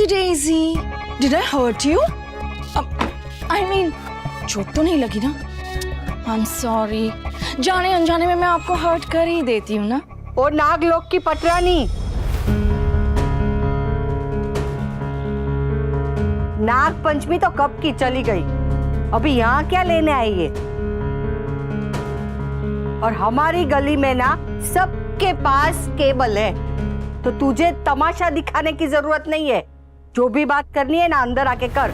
Oopsie daisy. Did I hurt you? I mean, चोट तो नहीं लगी ना? I'm sorry. जाने अनजाने में मैं आपको हर्ट कर ही देती हूँ ना? ओ नागलोक की पटरानी, नाग पंचमी तो कब की चली गई, अभी यहाँ क्या लेने आई है? और हमारी गली में ना सबके पास केबल है, तो तुझे तमाशा दिखाने की जरूरत नहीं है। जो भी बात करनी है ना अंदर आके कर।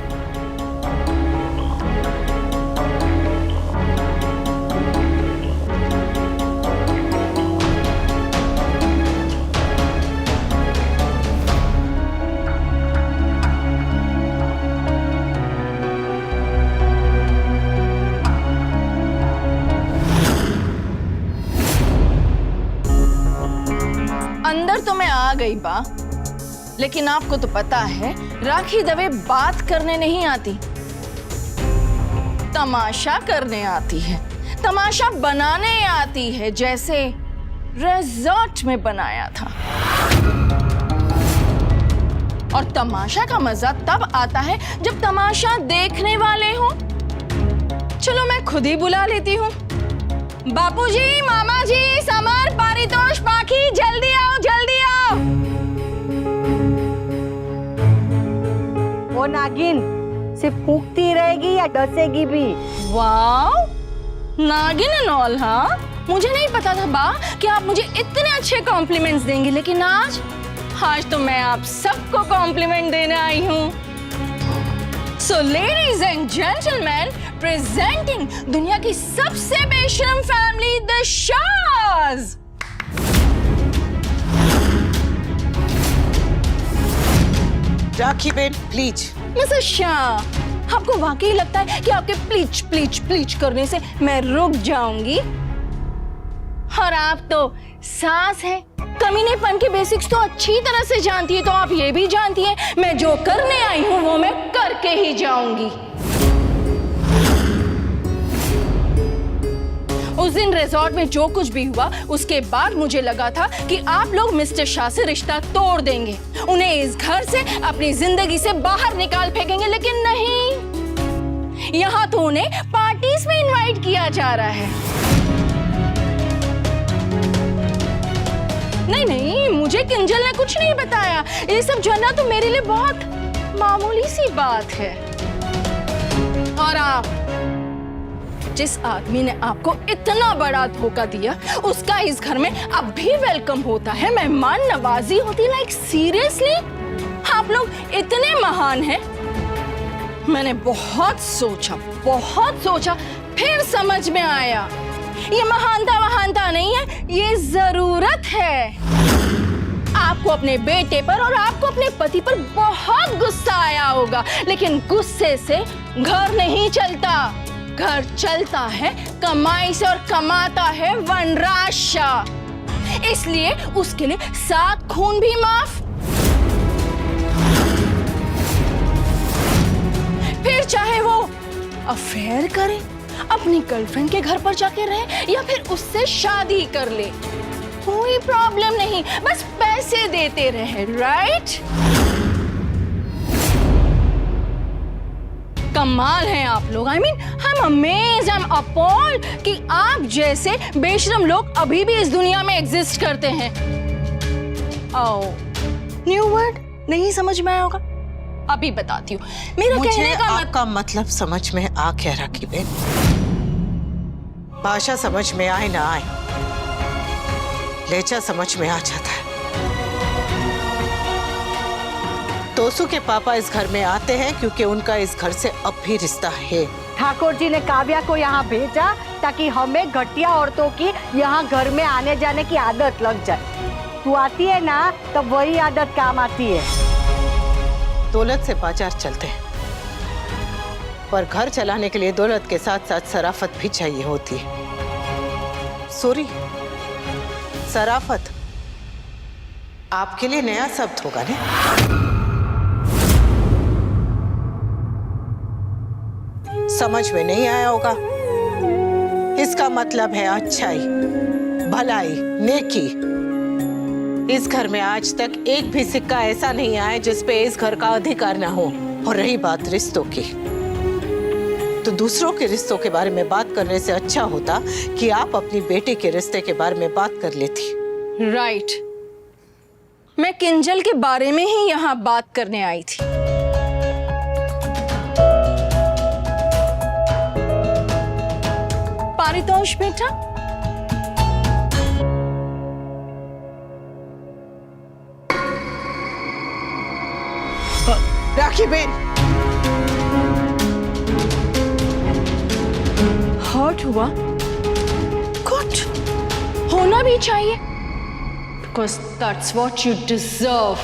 अंदर तो मैं आ गई बा, लेकिन आपको तो पता है राखी दवे बात करने नहीं आती, तमाशा करने आती है, तमाशा बनाने आती है, जैसे रिजॉर्ट में बनाया था। और तमाशा का मजा तब आता है जब तमाशा देखने वाले हो। चलो मैं खुद ही बुला लेती हूँ। बापूजी, मामाजी, समर, पारितोष, पाखी, जल्दी आओ, जल्दी आओ। वो नागिन सिर्फ फूंकती रहेगी या डसेगी भी? वाओ, नागिन एंड ऑल, हाँ? मुझे नहीं पता था बा कि आप मुझे इतने अच्छे कॉम्प्लीमेंट्स देंगे, लेकिन आज तो मैं आप सबको कॉम्प्लीमेंट देने आई हूँ। So ladies and gentlemen, presenting दुनिया की सबसे बेशरम family, the Shahs. Rakhi ben, please. Mrs Shah, आपको वाकई लगता है कि आपके प्लीज प्लीज प्लीज करने से मैं रुक जाऊंगी? और आप तो सास है, कमीनेपन के बेसिक्स तो अच्छी तरह से जानती है, तो आप ये भी जानती हैं मैं जो करने आई हूं वो मैं करके ही जाऊंगी। उस दिन रिजॉर्ट में जो कुछ भी हुआ, उसके बाद मुझे लगा था कि आप लोग मिस्टर शाह से रिश्ता तोड़ देंगे, उन्हें इस घर से, अपनी जिंदगी से बाहर निकाल फेंकेंगे, लेकिन नहीं, यहाँ तो उन्हें पार्टीज में इनवाइट किया जा रहा है। नहीं, मुझे किंजल ने कुछ नहीं बताया। ये सब जानना तो मेरे लिए बहुत मामूली सी बात है। और आप, जिस आदमी ने आपको इतना बड़ा धोखा दिया, उसका इस घर में अब भी वेलकम होता है, मेहमान नवाजी होती। लाइक सीरियसली, आप लोग इतने महान हैं। मैंने बहुत सोचा, फिर समझ में आया, ये महानता नहीं है, ये जरूरत है। आपको अपने बेटे पर और आपको अपने पति पर बहुत गुस्सा आया होगा, लेकिन गुस्से से घर नहीं चलता। घर चलता है कमाई से, और कमाता है वनराज शाह। इसलिए उसके लिए 7 खून भी माफ। फिर चाहे वो अफेयर करे, अपनी गर्लफ्रेंड के घर पर जाके रहे, या फिर उससे शादी कर ले, कोई प्रॉब्लम नहीं, बस पैसे देते रहे, राइट? कमाल हैं आप लोग। I mean, I am amazed, I am appalled कि आप जैसे बेशरम लोग अभी भी इस दुनिया में एग्जिस्ट करते हैं। आओ, न्यू वर्ड नहीं समझ में आया होगा, अभी बताती हूँ। मेरा कहने का आपका मतलब समझ में आ गया राखी बेन। भाषा समझ में आए ना आए, लेचा समझ में आ जाता है। तोसू के पापा इस घर में आते हैं क्योंकि उनका इस घर से अब भी रिश्ता है। ठाकुर जी ने काव्या को यहाँ भेजा ताकि हमें घटिया औरतों की यहाँ घर में आने जाने की आदत लग जाए। तू आती है ना, तो वही आदत काम आती है। दौलत से बाजार चलते हैं, पर घर चलाने के लिए दौलत के साथ साथ शराफत भी चाहिए होती है। सॉरी, शराफत आपके लिए नया शब्द होगा ना? समझ में नहीं आया होगा। इसका मतलब है अच्छाई, भलाई, नेकी। इस घर में आज तक एक भी सिक्का ऐसा नहीं आया जिस पे इस घर का अधिकार ना हो। और रही बात रिश्तों की, तो दूसरों के रिश्तों के बारे में बात करने से अच्छा होता कि आप अपनी बेटी के रिश्ते के बारे में बात कर लेती। राइट, मैं किंजल के बारे में ही यहाँ बात करने आई थी। पारितोष बेटा, राखी बेन, हर्ट हुआ? गुड, होना भी चाहिए, because that's what you deserve.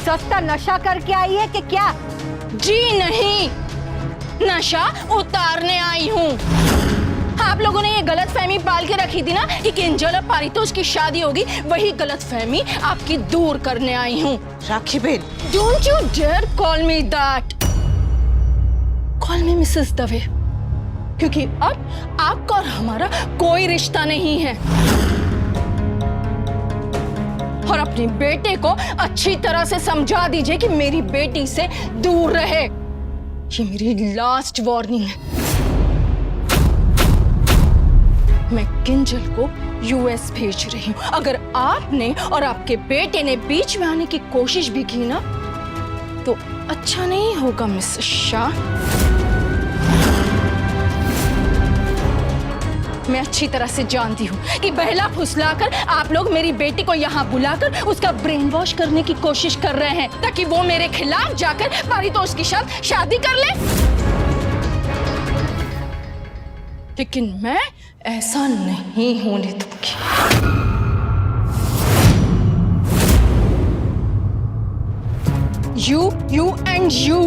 सस्ता नशा करके आई है कि क्या? जी नहीं, नशा उतारने आई हूँ। आप लोगों ने ये गलतफहमी पाल के रखी थी ना कि किंजल और पारितोष की शादी होगी, वही गलतफहमी आपकी दूर करने आई हूँ। Rakhi ben, Don't you dare call me that. Call me Mrs. Dave, क्योंकि अब आपका और हमारा कोई रिश्ता नहीं है। और अपनी बेटे को अच्छी तरह से समझा दीजिए कि मेरी बेटी से दूर रहे। ये मेरी लास्ट वार्निंग है। मैं किंजल को यूएस भेज रही हूँ। अगर आपने और आपके बेटे ने बीच में आने की कोशिश भी की ना, तो अच्छा नहीं होगा मिसेस शाह। मैं अच्छी तरह से जानती हूँ कि बहला फुसलाकर आप लोग मेरी बेटी को यहाँ बुलाकर उसका ब्रेन वॉश करने की कोशिश कर रहे हैं, ताकि वो मेरे खिलाफ जाकर पारितोष के साथ शादी कर ले। लेकिन मैं ऐसा नहीं होने दूंगी। You and you।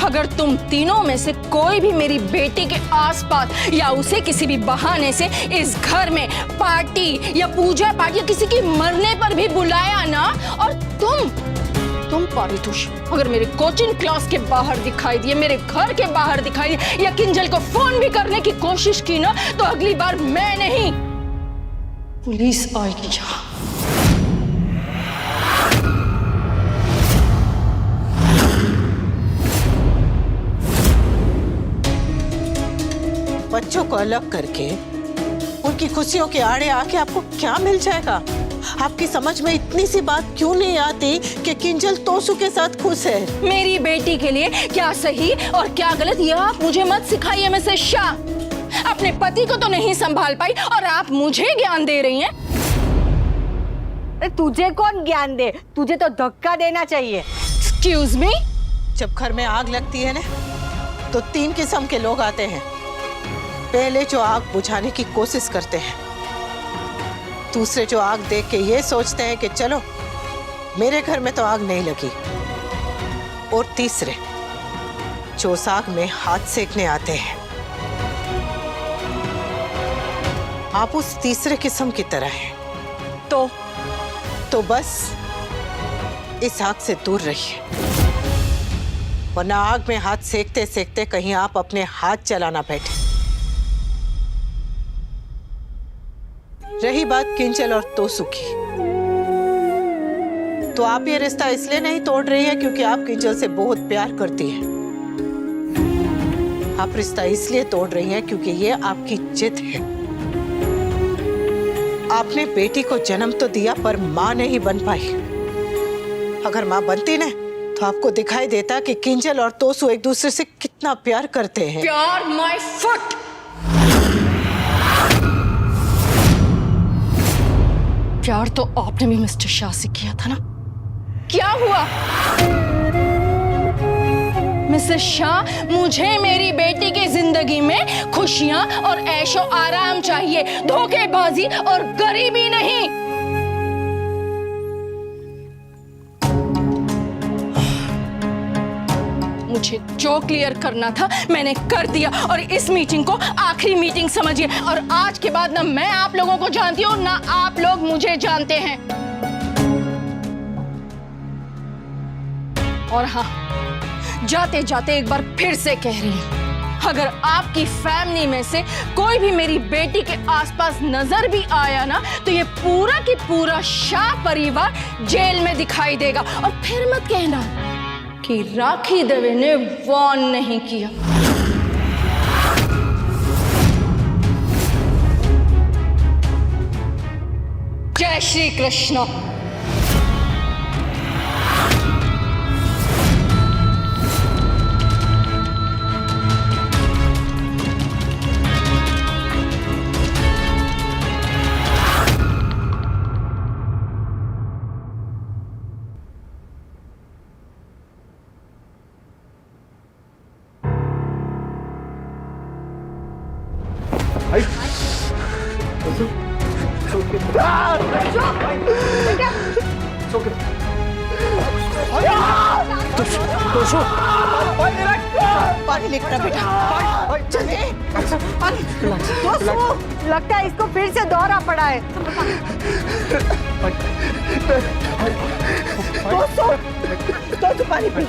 अगर तुम तीनों में से कोई भी मेरी बेटी के आसपास या उसे किसी भी बहाने से इस घर में पार्टी या पूजा पाठ या किसी के मरने पर भी बुलाया ना, और तुम पारितोष अगर मेरे कोचिंग क्लास के बाहर दिखाई दिए, मेरे घर के बाहर दिखाई दिए, या किंजल को फोन भी करने की कोशिश की ना, तो अगली बार मैं नहीं, पुलिस आएगी यहाँ। बच्चों को अलग करके उनकी खुशियों के आड़े आके आपको क्या मिल जाएगा? आपकी समझ में इतनी सी बात क्यों नहीं आती कि किंजल तोसू के साथ खुश है? मेरी बेटी के लिए क्या सही और क्या गलत, यह आप मुझे मत सिखाइए मिसेस शाह। अपने पति को तो नहीं संभाल पाई और आप मुझे ज्ञान दे रही हैं। तुझे कौन ज्ञान दे? तुझे तो धक्का देना चाहिए। Excuse me? जब घर में आग लगती है ना, तो 3 किस्म के लोग आते हैं। पहले जो आग बुझाने की कोशिश करते हैं, दूसरे जो आग देख के ये सोचते हैं कि चलो मेरे घर में तो आग नहीं लगी, और तीसरे जो उस आग में हाथ सेकने आते हैं। आप उस तीसरे किस्म की तरह हैं। तो बस इस आग से दूर रहिए, वरना आग में हाथ सेकते सेकते कहीं आप अपने हाथ चलाना बैठे। रही बात किंजल और तोसू की, तो आप ये रिश्ता इसलिए नहीं तोड़ रही है क्योंकि आप किंजल से बहुत प्यार करती हैं। आप रिश्ता इसलिए तोड़ रही हैं क्योंकि ये आपकी जिद है। आपने बेटी को जन्म तो दिया पर मां नहीं बन पाई। अगर मां बनती ना, तो आपको दिखाई देता कि किंजल और तोसू एक दूसरे से कितना प्यार करते हैं। प्यार माय फुट। प्यार तो आपने भी मिस्टर शाह से किया था ना? क्या हुआ? मिसेस शाह, मुझे मेरी बेटी की जिंदगी में खुशियां और ऐशो आराम चाहिए, धोखेबाजी और गरीबी नहीं। मुझे जो क्लियर करना था मैंने कर दिया, और इस मीटिंग को आखिरी मीटिंग समझिए। और आज के बाद ना मैं आप लोगों को जानती हूँ, ना आप लोग मुझे जानते हैं। और हाँ, जाते जाते एक बार फिर से कह रही हूँ, अगर आपकी फैमिली में से कोई भी मेरी बेटी के आसपास नजर भी आया ना, तो ये पूरा की पूरा शाह परिवार जेल में दिखाई देगा। और फिर मत कहना कि राखी दवे ने वार्न नहीं किया। जय श्री कृष्ण। पानी लेकर बेटा, चले। लगता है इसको फिर से दौरा पड़ा है। तो पानी पी।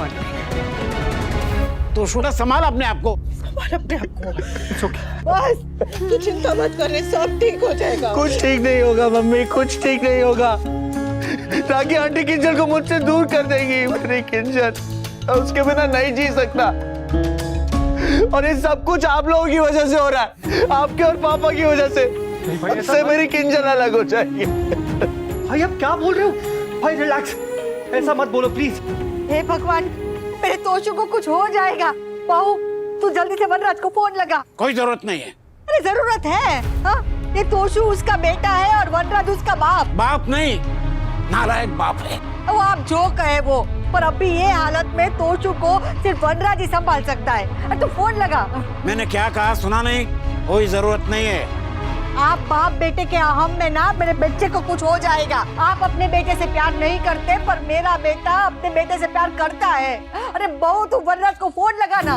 तो छोटा संभाल अपने आप को। बस तू चिंता मत कर, सब ठीक हो जाएगा। कुछ ठीक नहीं होगा मम्मी, कुछ ठीक नहीं होगा। राखी आंटी किंजल को मुझसे दूर कर देंगी। मेरी किंजल उसके बिना नहीं जी सकता। और ये सब कुछ आप लोगों की वजह से हो रहा है, आपके और पापा की वजह से। उससे मेरी किंजल अलग हो जाएगी। भाई आप क्या बोल रहे हो? भाई रिलैक्स, ऐसा मत बोलो प्लीज। हे भगवान, मेरे तोशु को कुछ हो जाएगा। बहू तू जल्दी से वनराज को फोन लगा। कोई जरूरत नहीं है। अरे जरूरत है। हाँ? ये तोशु उसका बेटा है और वनराज उसका बाप। बाप नहीं, नालायक बाप है। वो आप जो कहे वो, पर अभी ये हालत में तोशु को सिर्फ वनराज ही संभाल सकता है। अरे तू फोन लगा। मैंने क्या कहा सुना नहीं? कोई जरूरत नहीं है। आप बाप बेटे के अहम में ना मेरे बच्चे को कुछ हो जाएगा। आप अपने बेटे से प्यार नहीं करते, पर मेरा बेटा अपने बेटे से प्यार करता है। अरे बहू तू वनराज को फोन लगा ना।